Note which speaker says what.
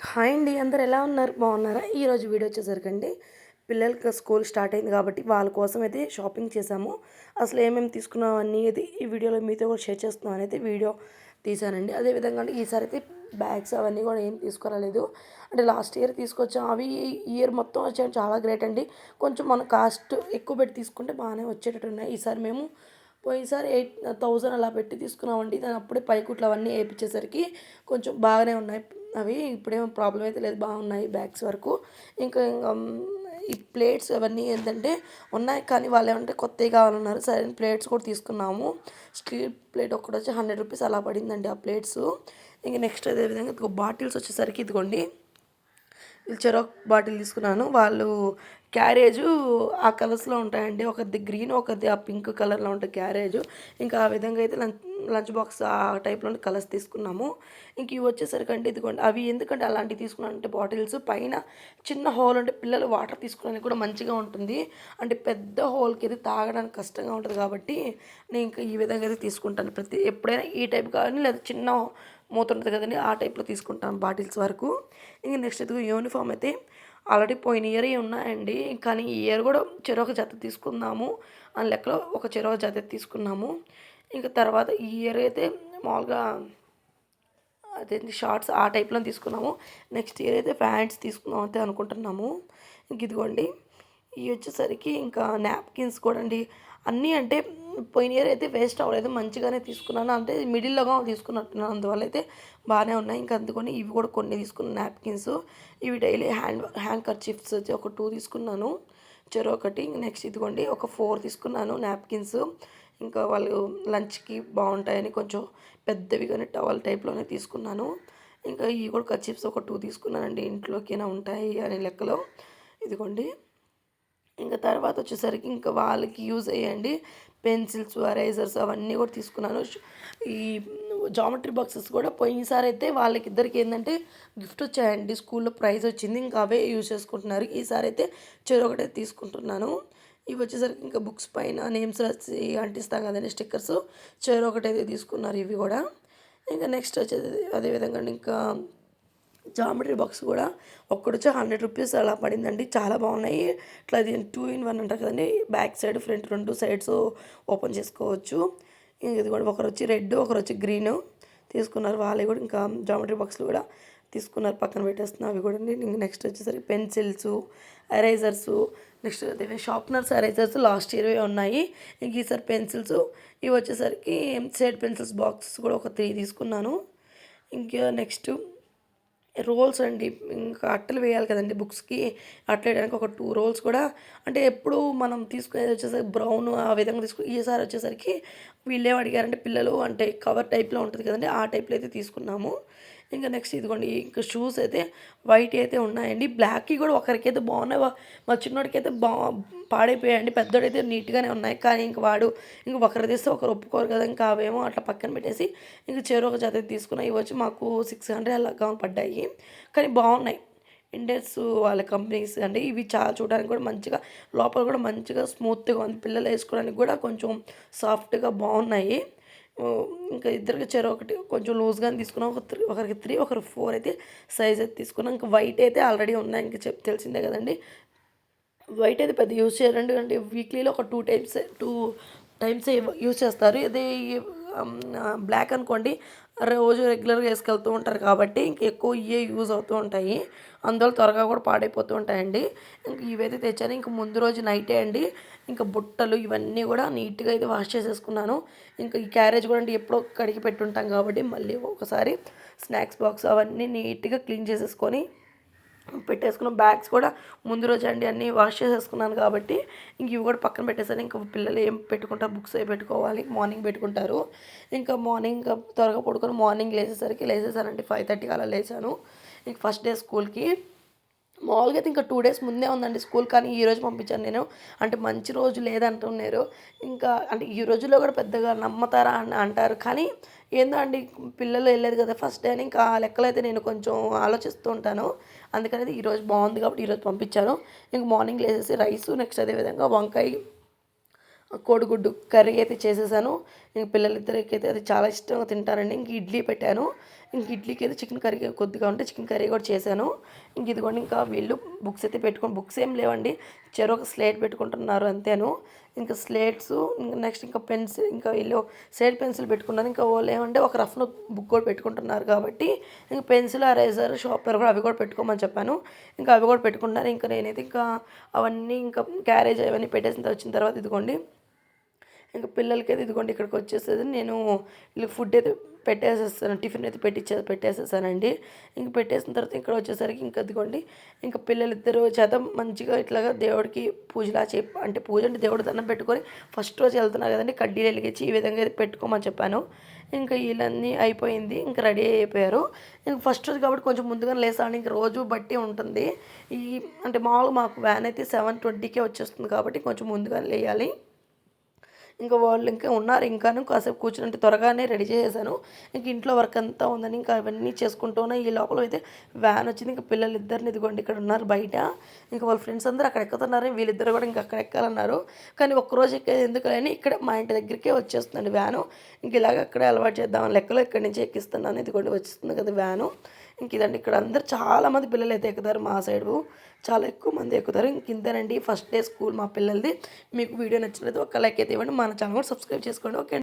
Speaker 1: Hi అండి. అందరూ ఎలా ఉన్నారు? బాగున్నారా? ఈరోజు వీడియో వచ్చేసరికండి పిల్లలకి స్కూల్ స్టార్ట్ అయింది కాబట్టి వాళ్ళ కోసం అయితే షాపింగ్ చేశాము. అసలు ఏమేమి తీసుకున్నాం అనేది ఈ వీడియోలో మీతో కూడా షేర్ చేస్తున్నాం అనేది వీడియో తీశానండి. అదేవిధంగా అంటే ఈసారి అయితే బ్యాగ్స్ అవన్నీ కూడా ఏం తీసుకురాలేదు. అంటే లాస్ట్ ఇయర్ తీసుకొచ్చాం. అవి ఈ ఇయర్ మొత్తం వచ్చాయి, చాలా గ్రేట్ అండి. కొంచెం మన కాస్ట్ ఎక్కువ పెట్టి తీసుకుంటే బాగానే వచ్చేటట్టు ఉన్నాయి. ఈసారి మేము పోయినసారి 8,000 అలా పెట్టి తీసుకున్నామండి. దాని అప్పుడే పైకుట్లు అవన్నీ వేయించేసరికి కొంచెం బాగానే ఉన్నాయి. అవి ఇప్పుడేమో ప్రాబ్లం అయితే లేదు, బాగున్నాయి బ్యాగ్స్ వరకు. ఇంకా ఈ ప్లేట్స్ అవన్నీ ఏంటంటే ఉన్నాయి, కానీ వాళ్ళు ఏమంటే కొత్తవి కావాలన్నారు. సరే ప్లేట్స్ కూడా తీసుకున్నాము. స్టీల్ ప్లేట్ ఒకటి వచ్చి 100 రూపీస్ అలా పడిందండి ఆ ప్లేట్స్. ఇంక నెక్స్ట్ అదేవిధంగా బాటిల్స్ వచ్చేసరికి ఇదిగోండి, చెరొక బాటిల్ తీసుకున్నాను. వాళ్ళు క్యారేజు ఆ కలర్స్లో ఉంటాయండి. ఒకది గ్రీన్, ఒకది ఆ పింక్ కలర్లో ఉంటుంది క్యారేజు. ఇంకా ఆ విధంగా అయితే లంచ్ బాక్స్ ఆ టైప్లో కలర్స్ తీసుకున్నాము. ఇంక ఇవి వచ్చేసరికి అంటే ఇదిగోండి, అవి ఎందుకంటే అలాంటివి తీసుకున్నాను అంటే బాటిల్స్ పైన చిన్న హోల్ ఉంటే పిల్లలు వాటర్ తీసుకోవడానికి కూడా మంచిగా ఉంటుంది. అంటే పెద్ద హోల్కి అయితే తాగడానికి కష్టంగా ఉంటుంది కాబట్టి నేను ఇంకా ఈ విధంగా అయితే తీసుకుంటాను. ఎప్పుడైనా ఈ టైప్ కానీ లేదా చిన్న మూత ఉంటుంది కదండి, ఆ టైప్లో తీసుకుంటాను బాటిల్స్ వరకు. ఇంక నెక్స్ట్ ఇదిగో యూనిఫామ్ అయితే ఆల్రెడీ పోయిన ఇయర్ ఉన్నాయండి, కానీ ఈ ఇయర్ కూడా చెరొక జత తీసుకుందాము అని లెక్కలో ఒక చెరొక జత తీసుకున్నాము. ఇంకా తర్వాత ఈ ఇయర్ అయితే మామూలుగా అదేంటి షార్ట్స్ ఆ టైప్లో తీసుకున్నాము. నెక్స్ట్ ఇయర్ అయితే ప్యాంట్స్ తీసుకుందాం అయితే అనుకుంటున్నాము. ఇంక ఇదిగోండి, ఇవి వచ్చేసరికి ఇంకా నాప్కిన్స్ కూడా అండి. అన్నీ అంటే పోయిన ఇయర్ అయితే వేస్ట్ అవ్వలేదు, మంచిగానే తీసుకున్నాను. అంటే మిడిల్లోగా తీసుకున్నట్టున్నాను, అందువల్ల అయితే బాగానే ఉన్నాయి. ఇంకా అందుకని ఇవి కూడా కొన్ని తీసుకున్నాను నాప్కిన్స్. ఇవి డైలీ హ్యాండ్ కర్చీఫ్స్ వచ్చి ఒక 2 తీసుకున్నాను, చెరొకటి. నెక్స్ట్ ఇదిగోండి ఒక 4 తీసుకున్నాను నాప్కిన్స్. ఇంకా వాళ్ళు లంచ్కి బాగుంటాయని కొంచెం పెద్దవి కానీ టవల్ టైప్లోనే తీసుకున్నాను. ఇంకా ఇవి కూడా కర్చీఫ్స్ ఒక 2 తీసుకున్నానండి, ఇంట్లోకైనా ఉంటాయి అనే లెక్కలో. ఇదిగోండి, ఇంకా తర్వాత వచ్చేసరికి ఇంకా వాళ్ళకి యూజ్ అయ్యండి పెన్సిల్స్, ఎరేజర్స్ అవన్నీ కూడా తీసుకున్నాను. ఈ జామెట్రీ బాక్సెస్ కూడా పోయినసారి అయితే వాళ్ళకి ఇద్దరికి ఏంటంటే గిఫ్ట్ వచ్చాయండి, స్కూల్లో ప్రైజ్ వచ్చింది. ఇంకా అవే యూజ్ చేసుకుంటున్నారు. ఈసారి అయితే చెరొకటే తీసుకుంటున్నాను. ఇవి వచ్చేసరికి ఇంకా బుక్స్ పైన నేమ్స్ రాసి అంటిస్తాం కదండి స్టిక్కర్స్, చెరొకటైతే తీసుకున్నారు ఇవి కూడా. ఇంకా నెక్స్ట్ వచ్చేది అదేవిధంగా ఇంకా జామెట్రీ బాక్స్ కూడా ఒక్కడొచ్చి 100 రూపీస్ అలా పడిందండి. చాలా బాగున్నాయి. ఇట్లా అది 2 in 1 అంటారు కదండి, back side front 2 sides open చేసుకోవచ్చు. ఇది కూడా ఒకరు వచ్చి రెడ్, ఒకరు వచ్చి గ్రీన్ తీసుకున్నారు. వాళ్ళే కూడా ఇంకా జామెట్రీ బాక్స్లు కూడా తీసుకున్నారు, పక్కన పెట్టేస్తున్నారు అవి కూడా. నెక్స్ట్ వచ్చేసరికి పెన్సిల్స్, ఎరేజర్స్, నెక్స్ట్ అదే షార్ప్నర్స్, ఎరేజర్స్ లాస్ట్ ఇయర్ ఉన్నాయి. ఇంక ఈసారి పెన్సిల్స్ ఇవి వచ్చేసరికి షేడ్ పెన్సిల్స్ బాక్స్ కూడా ఒక 3 తీసుకున్నాను. ఇంకా నెక్స్ట్ రోల్స్ అండి, ఇంకా అట్టలు వేయాలి కదండి బుక్స్కి, అట్ల వేయడానికి ఒక 2 రోల్స్ కూడా. అంటే ఎప్పుడు మనం తీసుకునేది వచ్చేసరికి బ్రౌన్ ఆ విధంగా ఈసారి వచ్చేసరికి వీళ్ళు ఏం అడిగారంటే పిల్లలు అంటే కవర్ టైప్లో ఉంటుంది కదండి, ఆ టైప్లో అయితే తీసుకున్నాము. ఇంకా నెక్స్ట్ ఇదిగోండి, ఇంకా షూస్ అయితే వైట్ అయితే ఉన్నాయండి. బ్లాక్కి కూడా ఒకరికైతే బాగున్నాయి, మా చిన్నోడికి అయితే పాడైపోయాయండి. పెద్దోడైతే నీట్గానే ఉన్నాయి, కానీ ఇంక వాడు ఇంక ఒకరు తీస్తే ఒకరు ఒప్పుకోరు కదా, ఇంకా అవేమో అట్లా పక్కన పెట్టేసి ఇంక చెరొక జత తీసుకున్నాయి. ఇవి వచ్చి మాకు 600 అలా పడ్డాయి, కానీ బాగున్నాయి. ఇండెక్స్ వాళ్ళ కంపెనీస్ అండి. ఇవి చాలా చూడడానికి కూడా మంచిగా, లోపల కూడా మంచిగా స్మూత్గా ఉంది. పిల్లలు వేసుకోవడానికి కూడా కొంచెం సాఫ్ట్గా బాగున్నాయి. ఇంకా ఇద్దరికి చెరొకటి కొంచెం లూజ్గానే తీసుకున్నాం. ఒకరికి 3, ఒకరికి 4 అయితే సైజ్ అయితే తీసుకున్నాం. ఇంకా వైట్ అయితే ఆల్రెడీ ఉన్నాయి, ఇంకా తెలిసిందే కదండి. వైట్ అయితే పెద్ద యూజ్ చేయరండి, అంటే వీక్లీలో ఒక 2 టైమ్స్ యూజ్ చేస్తారు. ఇది బ్లాక్ అనుకోండి, రోజు రెగ్యులర్గా వేసుకెళ్తూ ఉంటారు కాబట్టి ఇంక ఎక్కువ ఇవే యూజ్ అవుతూ ఉంటాయి. అందువల్ల త్వరగా కూడా పాడైపోతూ ఉంటాయండి. ఇంక ఇవైతే తెచ్చాను. ఇంక ముందు రోజు నైటే అండి ఇంకా బుట్టలు ఇవన్నీ కూడా నీట్గా అయితే వాష్ చేసేసుకున్నాను. ఇంకా ఈ క్యారేజ్ కూడా అంటే ఎప్పుడో కడిగి పెట్టుంటాం కాబట్టి మళ్ళీ ఒకసారి స్నాక్స్ బాక్స్ అవన్నీ నీట్గా క్లీన్ చేసేసుకొని పెట్టేసుకున్నాం. బ్యాగ్స్ కూడా ముందు రోజు అండి అన్నీ వాష్ చేసేసుకున్నాను కాబట్టి ఇంక ఇవి కూడా పక్కన పెట్టేసాను. ఇంకా పిల్లలు ఏం పెట్టుకుంటారు, బుక్స్ అవి పెట్టుకోవాలి, మార్నింగ్ పెట్టుకుంటారు. ఇంకా మార్నింగ్ త్వరగా పడుకొని మార్నింగ్ లేసేసానండి, 5:30 అలా లేచాను. ఇంక ఫస్ట్ డే స్కూల్కి మామూలుగా అయితే ఇంకా 2 డేస్ ముందే ఉందండి స్కూల్, కానీ ఈరోజు పంపించాను నేను. అంటే మంచి రోజు లేదంటున్నారు. ఇంకా అంటే ఈ రోజుల్లో కూడా పెద్దగా నమ్మతారా అని అంటారు, కానీ ఏందో అండి, పిల్లలు వెళ్ళేది కదా ఫస్ట్ డే అని ఇంకా ఆ లెక్కలో అయితే నేను కొంచెం ఆలోచిస్తూ ఉంటాను. అందుకనేది ఈరోజు బాగుంది కాబట్టి ఈరోజు పంపించాను. ఇంక మార్నింగ్ లేసేసి రైసు, నెక్స్ట్ అదేవిధంగా వంకాయ కోడిగుడ్డు కర్రీ అయితే చేసేసాను. ఇంక పిల్లలిద్దరికి అయితే అది చాలా ఇష్టంగా తింటారండి. ఇంక ఇడ్లీ పెట్టాను. ఇంక ఇడ్లీకి అయితే చికెన్ కర్రీ కొద్దిగా ఉంటే చికెన్ కర్రీ కూడా చేశాను. ఇంక ఇదిగోండి ఇంకా వీళ్ళు బుక్స్ అయితే పెట్టుకొని బుక్స్ ఏం లేవండి, ఒక స్లేట్ పెట్టుకుంటున్నారు అంతేను. ఇంకా స్లేట్స్ ఇంకా నెక్స్ట్ ఇంకా పెన్స్, ఇంకా వీళ్ళు స్లేట్ పెన్సిల్ పెట్టుకున్నారు. ఇంకా వాళ్ళు ఏమంటే ఒక రఫ్ నోట్ బుక్ కూడా పెట్టుకుంటున్నారు కాబట్టి ఇంకా పెన్సిల్ ఎరేజర్ షార్ప్నర్ కూడా అవి కూడా పెట్టుకోమని చెప్పాను. ఇంకా అవి కూడా పెట్టుకున్నారు. ఇంకా నేనైతే ఇంకా అవన్నీ ఇంకా క్యారేజ్ అవన్నీ పెట్టేసిన వచ్చిన తర్వాత ఇదిగోండి ఇంకా పిల్లలకైతే ఇదిగోండి ఇక్కడికి వచ్చేసేది నేను వీళ్ళకి ఫుడ్ అయితే పెట్టేసేస్తాను, టిఫిన్ అయితే పెట్టేసేసానండి. ఇంక పెట్టేసిన తర్వాత ఇక్కడ వచ్చేసరికి ఇంకా ఇదిగోండి ఇంకా పిల్లలిద్దరూ చేత మంచిగా ఇట్లాగా దేవుడికి పూజలా అంటే పూజ అంటే దేవుడి దండం పెట్టుకొని ఫస్ట్ రోజు వెళ్తున్నారు కదండి, కడ్డీలు వెలిగించి ఈ విధంగా అయితే పెట్టుకోమని చెప్పాను. ఇంకా వీళ్ళన్నీ అయిపోయింది, ఇంకా రెడీ అయిపోయారు. ఇంక ఫస్ట్ రోజు కాబట్టి కొంచెం ముందుగా లేసాను, ఇంక రోజు బట్టి ఉంటుంది. అంటే మామూలుగా మాకు వ్యాన్ అయితే 7:20కే వచ్చేస్తుంది కాబట్టి కొంచెం ముందుగా లేయాలి. ఇంకా వాళ్ళు ఇంకా ఉన్నారు, ఇంకాను కాసేపు కూర్చుని అంటే త్వరగానే రెడీ చేసేసాను. ఇంక ఇంట్లో వర్క్ అంతా ఉందని ఇంకా అవన్నీ చేసుకుంటూనే ఈ లోపల అయితే వ్యాన్ వచ్చింది. ఇంకా పిల్లలు ఇద్దరిని ఇదిగోండి ఇక్కడ ఉన్నారు బయట. ఇంకా వాళ్ళ ఫ్రెండ్స్ అందరూ అక్కడ ఎక్కుతున్నారు, వీళ్ళిద్దరు కూడా ఇంకా అక్కడ ఎక్కాలన్నారు. కానీ ఒక్కరోజు ఎక్కేది ఎందుకని ఇక్కడ మా ఇంటి దగ్గరికే వచ్చేస్తుందండి వ్యాను. ఇంక ఇలాగ అక్కడే అలవాటు చేద్దాం లెక్కలో ఇక్కడి నుంచి ఎక్కిస్తున్నాను. ఇదిగోండి వచ్చేస్తుంది కదా వ్యాను. ఇంక ఇదండి ఇక్కడ అందరు చాలామంది పిల్లలు అయితే ఎక్కుతారు, మా సైడు చాలా ఎక్కువ మంది ఎక్కుతారు. ఇంక ఇంతేనండి ఫస్ట్ డే స్కూల్ మా పిల్లలది. మీకు వీడియో నచ్చినట్లయితే ఒక లైక్ అయితే ఇవ్వండి, మన ఛానల్ కూడా సబ్స్క్రైబ్ చేసుకోండి. ఓకే.